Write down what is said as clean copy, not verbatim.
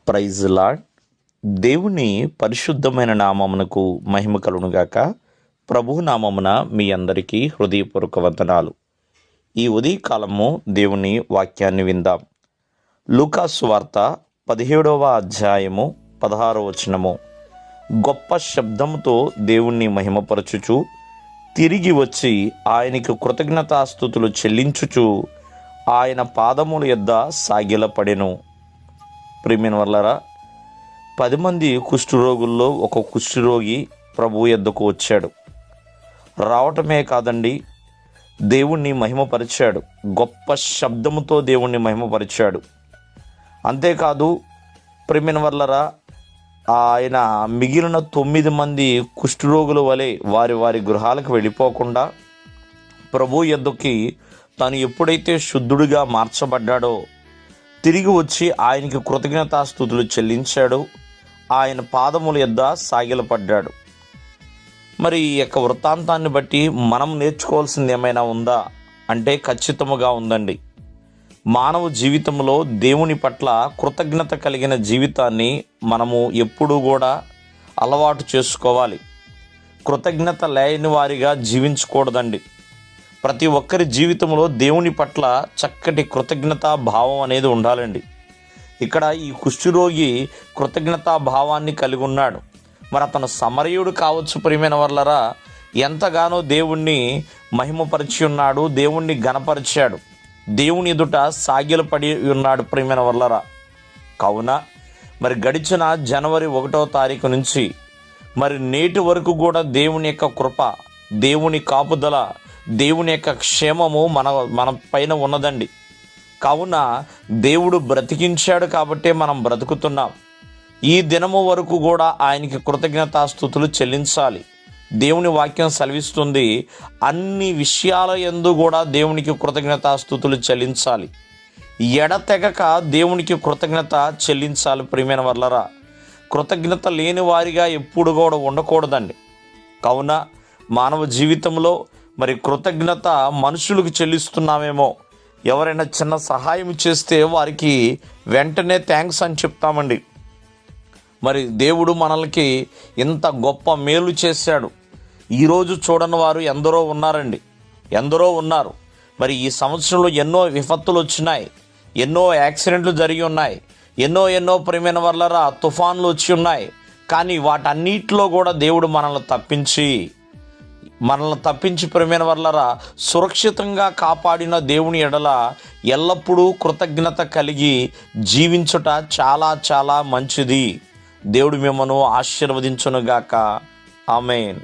Praise lord. దేవుని పరిశుద్ధమైన నామమునకు మహిమ కలుగునుగాక. ప్రభు నామమున మీ అందరికీ హృదయపూర్వక వందనాలు. ఈ ఉదయకాలము దేవుని వాక్యాన్ని విందాం. లూకాసు వార్త 17వ అధ్యాయము 16వ వచనము. గొప్ప శబ్దముతో దేవుణ్ణి మహిమపరచుచు తిరిగి వచ్చి ఆయనకు కృతజ్ఞతాస్తుతులు చెల్లించుచు ఆయన పాదముల యొద్ద సాగిలపడెను. ప్రియమైన వాళ్ళారా, 10 మంది కుష్ఠరోగుల్లో ఒక కుష్ఠరోగి ప్రభు యొద్దకు వచ్చాడు. రావటమే కాదండి, దేవుణ్ణి మహిమపరిచాడు. గొప్ప శబ్దముతో దేవుణ్ణి మహిమపరిచాడు. అంతేకాదు ప్రియమైన వాళ్ళారా, ఆయన మిగిలిన 9 మంది కుష్ఠరోగుల వలె వారి వారి గృహాలకు వెళ్ళిపోకుండా ప్రభు యొద్దకి తాను ఎప్పుడైతే శుద్ధుడిగా మార్చబడ్డాడో తిరిగి వచ్చి ఆయనకి కృతజ్ఞతాస్తుతులు చెల్లించాడు. ఆయన పాదముల యొద్ద సాగిలపడ్డాడు. మరి ఈ యొక్క వృత్తాంతాన్ని బట్టి మనం నేర్చుకోవాల్సింది ఏమైనా ఉందా అంటే ఖచ్చితంగా ఉందండి. మానవ జీవితంలో దేవుని పట్ల కృతజ్ఞత కలిగిన జీవితాన్ని మనము ఎప్పుడూ కూడా అలవాటు చేసుకోవాలి. కృతజ్ఞత లేని వారిగా జీవించకూడదండి. ప్రతి ఒక్కరి జీవితంలో దేవుని పట్ల చక్కటి కృతజ్ఞతా భావం అనేది ఉండాలండి. ఇక్కడ ఈ కుష్ఠరోగి కృతజ్ఞతా భావాన్ని కలిగి ఉన్నాడు. మరి అతను సమరయుడు కావచ్చు. ప్రియమైన వాళ్ళరా, ఎంతగానో దేవుణ్ణి మహిమపరిచి ఉన్నాడు, దేవుణ్ణి ఘనపరిచాడు, దేవుని ఎదుట సాగిలపడి ఉన్నాడు. ప్రియమైన వాళ్ళరా, కావున మరి గడిచిన జనవరి 1వ తారీఖు నుంచి మరి నేటి వరకు కూడా దేవుని యొక్క కృప, దేవుని కాపుదల, దేవుని యొక్క క్షేమము మన పైన ఉన్నదండి. కావున దేవుడు బ్రతికించాడు కాబట్టే మనం బ్రతుకుతున్నాం. ఈ దినము వరకు కూడా ఆయనకి కృతజ్ఞతాస్తుతులు చెల్లించాలి. దేవుని వాక్యం సెలవిస్తుంది, అన్ని విషయాల యందు కూడా దేవునికి కృతజ్ఞతాస్తుతులు చెల్లించాలి. ఎడతెగక దేవునికి కృతజ్ఞత చెల్లించాలి. ప్రియమైన వాళ్ళరా, కృతజ్ఞత లేని వారిగా ఎప్పుడు కూడా ఉండకూడదండి. కావున మానవ జీవితంలో మరి కృతజ్ఞత మనుషులకు చెల్లిస్తున్నామేమో. ఎవరైనా చిన్న సహాయం చేస్తే వారికి వెంటనే థ్యాంక్స్ అని చెప్తామండి. మరి దేవుడు మనల్కి ఇంత గొప్ప మేలు చేశాడు. ఈరోజు చూడని వారు ఎందరో ఉన్నారండి, ఎందరో ఉన్నారు. మరి ఈ సంవత్సరంలో ఎన్నో విపత్తులు వచ్చినాయి, ఎన్నో యాక్సిడెంట్లు జరిగి ఉన్నాయి, ఎన్నో ప్రియమైన వాళ్ళరా తుఫాన్లు వచ్చి ఉన్నాయి. కానీ వాటన్నిటిలో కూడా దేవుడు మనల్ని తప్పించి ప్రియమైన వాళ్ళరా సురక్షితంగా కాపాడిన దేవుని ఎడల ఎల్లప్పుడూ కృతజ్ఞత కలిగి జీవించుట చాలా చాలా మంచిది. దేవుడు మిమ్మల్ని ఆశీర్వదించునుగాక. ఆమేన్.